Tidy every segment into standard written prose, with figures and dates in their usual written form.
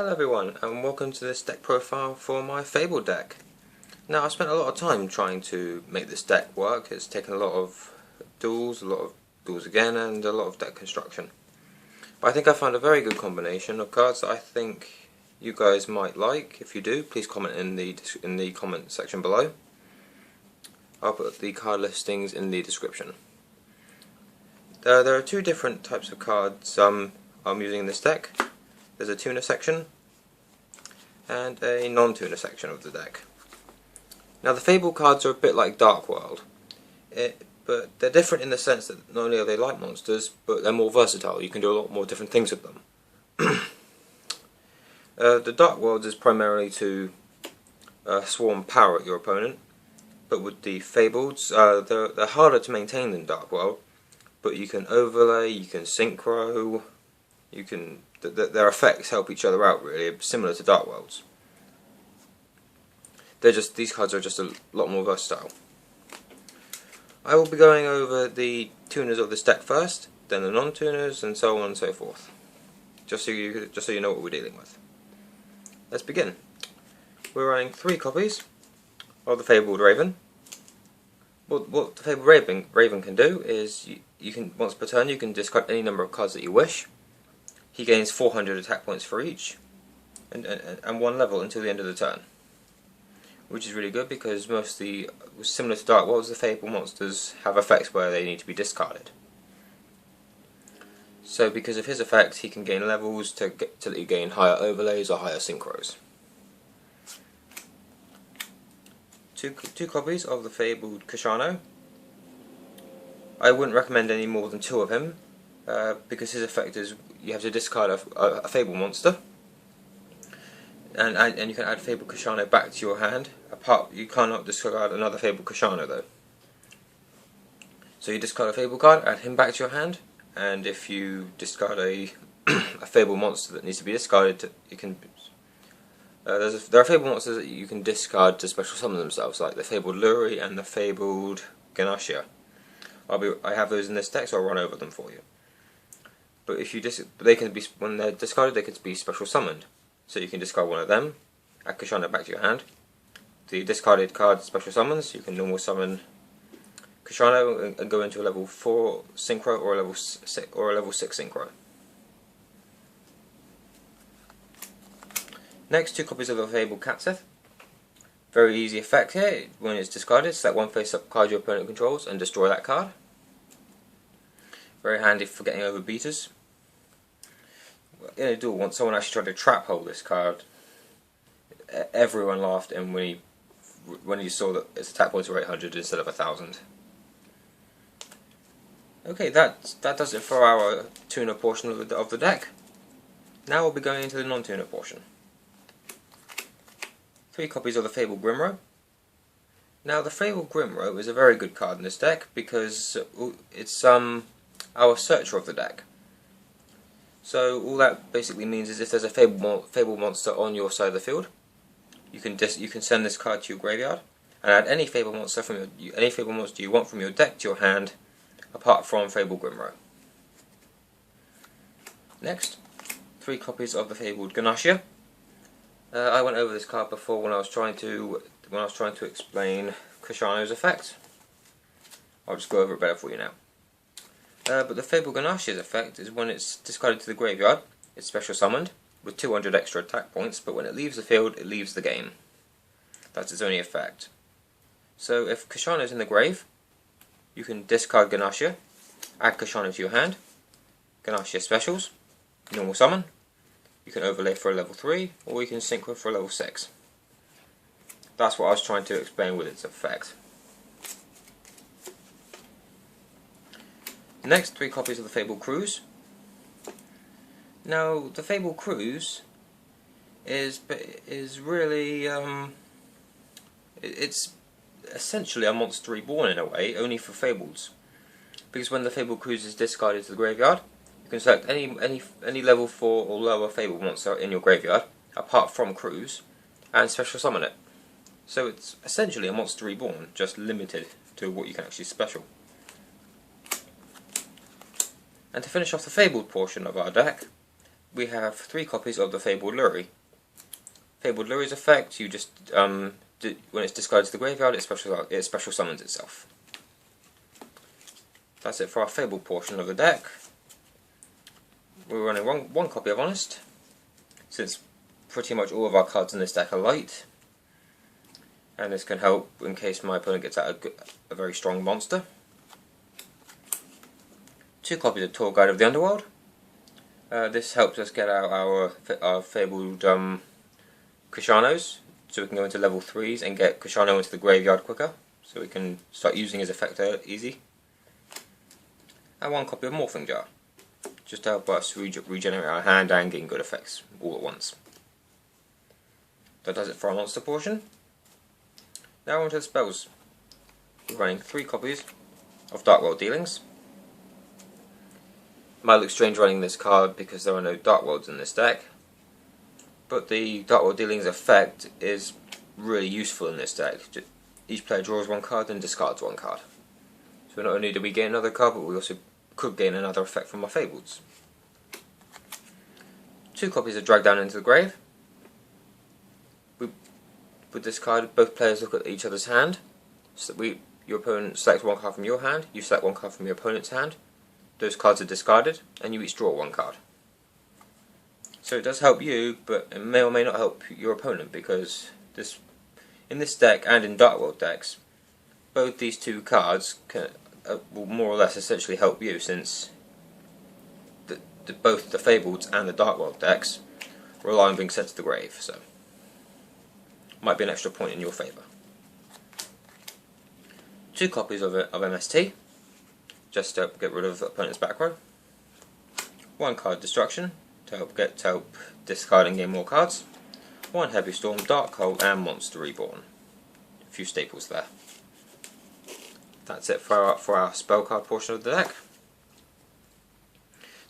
Hello everyone, and welcome to this deck profile for my Fabled deck. Now, I spent a lot of time trying to make this deck work. It's taken a lot of duels, again, and a lot of deck construction. But I think I found a very good combination of cards that I think you guys might like. If you do, please comment in the comment section below. I'll put the card listings in the description. There are two different types of cards I'm using in this deck. There's a tuner section and a non-tuner section of the deck. Now, the Fable cards are a bit like Darkworld, but they're different in the sense that not only are they like monsters, but they're more versatile. You can do a lot more different things with them. The Darkworld is primarily to swarm power at your opponent, but with the Fableds, they're harder to maintain than Darkworld, but you can overlay, you can synchro, their effects help each other out, really, similar to Darkworld's. These cards are just a lot more versatile. I will be going over the tuners of this deck first, then the non-tuners, and so on and so forth. Just so you know what we're dealing with. Let's begin. We're running 3 copies of the Fabled Raven. What the Fabled Raven can do is you can, once per turn, you can discard any number of cards that you wish. He gains 400 attack points for each, and 1 level until the end of the turn, which is really good because similar to Darkworld, the Fable monsters have effects where they need to be discarded. So because of his effects, he can gain levels to let you gain higher overlays or higher synchros. Two copies of the Fabled Kushano. I wouldn't recommend any more than 2 of him, because his effect is you have to discard a Fable monster, and you can add Fabled Kushano back to your hand. You cannot discard another Fabled Kushano though. So you discard a Fable card, add him back to your hand, and if you discard a Fable monster that needs to be discarded, there are Fable monsters that you can discard to special summon themselves, like the Fabled Lurrie and the Fabled Ganashia. I have those in this deck, so I'll run over them for you. But when they're discarded, they can be special summoned. So you can discard one of them, add Kushano back to your hand. The discarded card special summons, you can normal summon Kushano and go into a level 4 synchro or a level 6 synchro. Next, 2 copies of the Fabled Catsith. Very easy effect here. When it's discarded, select one face-up card your opponent controls and destroy that card. Very handy for getting over beaters. In a duel, once someone actually tried to trap hold this card, everyone laughed, and when he saw that its attack points were 800 instead of 1000. Okay, that does it for our tuner portion of the deck. Now we'll be going into the non-tuner portion. 3 copies of the Fabled Grimro. Now, the Fabled Grimro is a very good card in this deck because it's our searcher of the deck. So all that basically means is if there's a Fable monster on your side of the field, you can send this card to your graveyard and add any Fable monster you want from your deck to your hand, apart from Fabled Grimro. Next, 3 copies of the Fabled Ganashia. I went over this card before when I was trying to explain Kushano's effect. I'll just go over it better for you now. But the Fabled Ganashia's effect is when it's discarded to the graveyard, it's special summoned with 200 extra attack points, but when it leaves the field, it leaves the game. That's its only effect. So if Kushano is in the grave, you can discard Ganashia, add Kushano to your hand, Ganashia specials, normal summon, you can overlay for a level 3, or you can synchro for a level 6. That's what I was trying to explain with its effect. Next, 3 copies of the Fabled Krus. Now, the Fabled Krus is really it's essentially a Monster Reborn in a way, only for Fables. Because when the Fabled Krus is discarded to the graveyard, you can select any level 4 or lower Fable monster in your graveyard, apart from Krus, and special summon it. So it's essentially a Monster Reborn, just limited to what you can actually special. And to finish off the Fabled portion of our deck, we have 3 copies of the Fabled Lurrie. Fabled Lurrie's effect, you just when it's discarded to the graveyard, it special summons itself. That's it for our Fabled portion of the deck. We're running one copy of Honest, since pretty much all of our cards in this deck are light, and this can help in case my opponent gets out a very strong monster. 2 copies of Tour Guide of the Underworld. This helps us get out our Fabled Kushanos, so we can go into level 3s and get Kushano into the graveyard quicker, so we can start using his effect easy. And 1 copy of Morphing Jar, just to help us regenerate our hand and gain good effects all at once. That does it for our monster portion. Now on to the spells. We're running 3 copies of Darkworld Dealings. Might look strange running this card because there are no Darkworlds in this deck, but the Darkworld Dealings effect is really useful in this deck. Each player draws 1 card and discards 1 card. So not only do we gain another card, but we also could gain another effect from our Fableds. 2 copies of Drag Down into the Grave. With this card, both players look at each other's hand. So your opponent selects 1 card from your hand, you select 1 card from your opponent's hand. Those cards are discarded, and you each draw 1 card. So it does help you, but it may or may not help your opponent, because in this deck and in Darkworld decks, both these 2 cards will more or less essentially help you, since both the Fableds and the Darkworld decks rely on being sent to the grave, so might be an extra point in your favour. 2 copies of MST, just to get rid of the opponent's back row. 1 card Destruction, to help discard and gain more cards. 1 Heavy Strom, Dark Cold, and Monster Reborn. A few staples there. That's it for our spell card portion of the deck.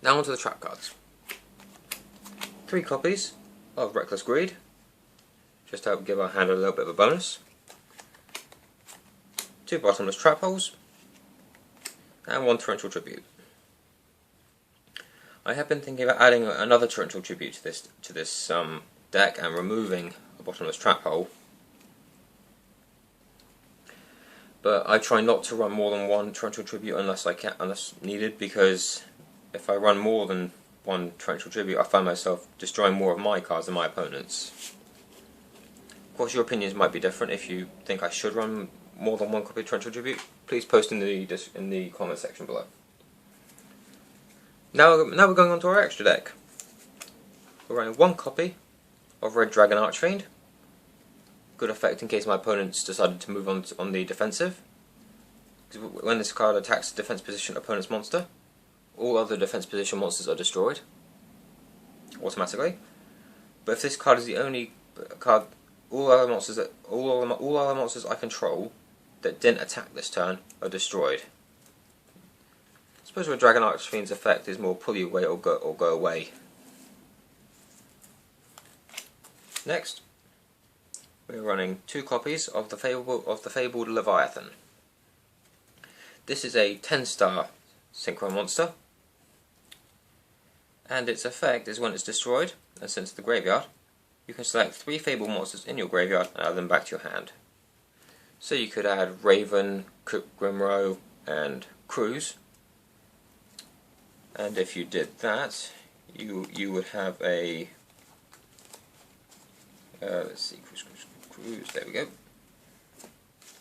Now onto the trap cards. 3 copies of Reckless Greed, just to help give our hand a little bit of a bonus. 2 Bottomless Trapholes, and 1 Torrential Tribute. I have been thinking about adding another Torrential Tribute to this deck and removing a Bottomless Traphole, but I try not to run more than 1 Torrential Tribute unless needed, because if I run more than 1 Torrential Tribute, I find myself destroying more of my cards than my opponent's. Of course, your opinions might be different. If you think I should run more than 1 copy of Torrential Tribute, please post in the comment section below. Now we're going on to our extra deck. We're running 1 copy of Red Dragon Archfiend. Good effect in case my opponent's decided to move on the defensive. When this card attacks the defense position opponent's monster, all other defense position monsters are destroyed automatically. But if this card is the only card, all other monsters I control that didn't attack this turn are destroyed. I suppose Red Dragon Archfiend's effect is more pull you away or go away. Next, we're running 2 copies of the Fabled Leviathan. This is a 10-star synchro monster, and its effect is when it's destroyed and sent to the graveyard, you can select 3 Fabled monsters in your graveyard and add them back to your hand. So you could add Raven, Grimro, and Krus, and if you did that, you would have a let's see, Krus, there we go.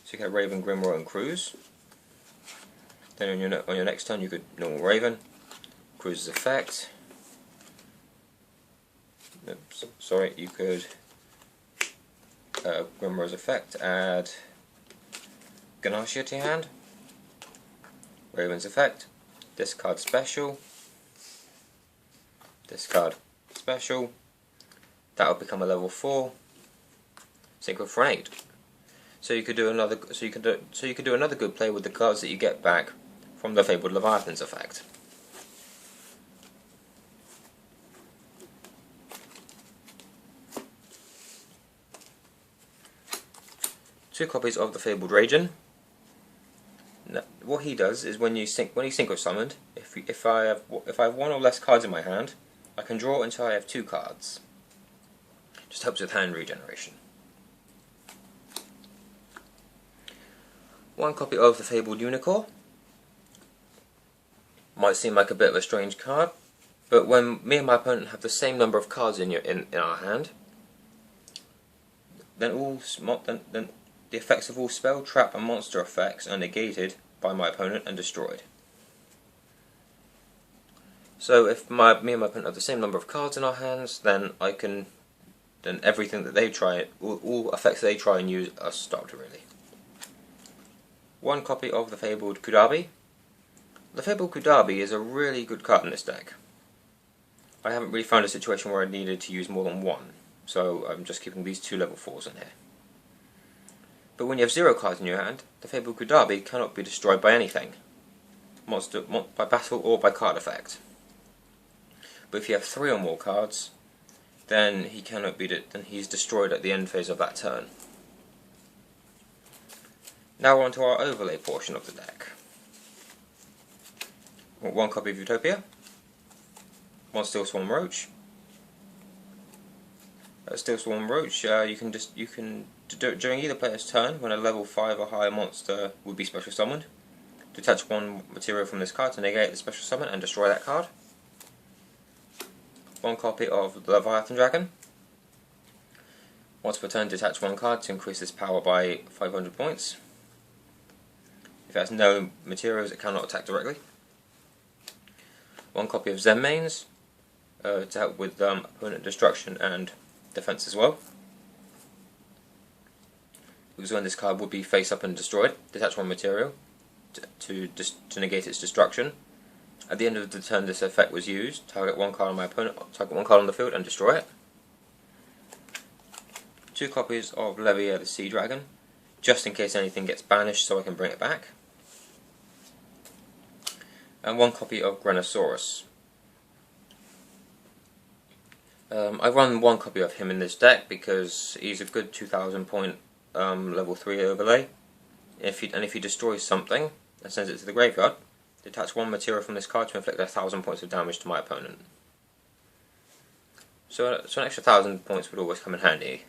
So you can have Raven, Grimro, and Krus. Then on your next turn you could normal Raven, Krus' effect. Oops, sorry, you could Grimro's effect, add Ganashia to your hand, Raven's effect, discard special, discard special. That will become a level 4 synchro for an 8. So you could do another. So you could do another good play with the cards that you get back from the Fabled Leviathan's effect. Two copies of the Fabled Ragin. Now, what he does is when he's synchro summoned, if I have 1 or less cards in my hand, I can draw until I have 2 cards. Just helps with hand regeneration. 1 copy of the Fabled Unicore. Might seem like a bit of a strange card, but when me and my opponent have the same number of cards in our hand, then the effects of all spell, trap and monster effects are negated by my opponent and destroyed. So if me and my opponent have the same number of cards in our hands, then everything that they try, all effects they try and use are stopped really. 1 copy of the Fabled Kudabbi. The Fabled Kudabbi is a really good card in this deck. I haven't really found a situation where I needed to use more than 1, so I'm just keeping these 2 level 4s in here. But when you have 0 cards in your hand, the Fabled Kudabbi cannot be destroyed by anything, by battle or by card effect. But if you have 3 or more cards, then he's destroyed at the end phase of that turn. Now we're on to our overlay portion of the deck. 1 copy of Utopia, 1 Steelswarm Roach. Steelswarm Roach, during either player's turn, when a level 5 or higher monster would be special summoned, detach 1 material from this card to negate the special summon and destroy that card. 1 copy of the Leviathan Dragon. Once per turn, detach 1 card to increase its power by 500 points. If it has no materials, it cannot attack directly. 1 copy of Zenmaines to help with opponent destruction and defense as well. Because when this card would be face up and destroyed, detach 1 material to negate its destruction. At the end of the turn this effect was used, target 1 card on my opponent, target 1 card on the field and destroy it. 2 copies of Levaire the Sea Dragon, just in case anything gets banished so I can bring it back. And 1 copy of Grenosaurus. I run 1 copy of him in this deck because he's a good 2000 point level 3 overlay. If he destroys something and sends it to the graveyard, detach 1 material from this card to inflict 1000 points of damage to my opponent. So an extra 1000 points would always come in handy.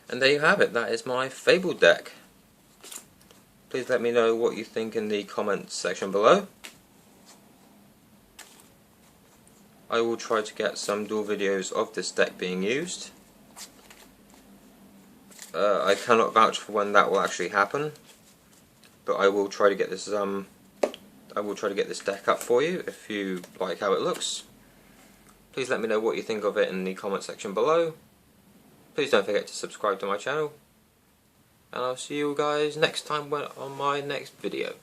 And there you have it, that is my Fabled deck. Please let me know what you think in the comments section below. I will try to get some dual videos of this deck being used. I cannot vouch for when that will actually happen, but I will try to get this deck up for you if you like how it looks. Please let me know what you think of it in the comment section below. Please don't forget to subscribe to my channel, and I'll see you guys next time on my next video.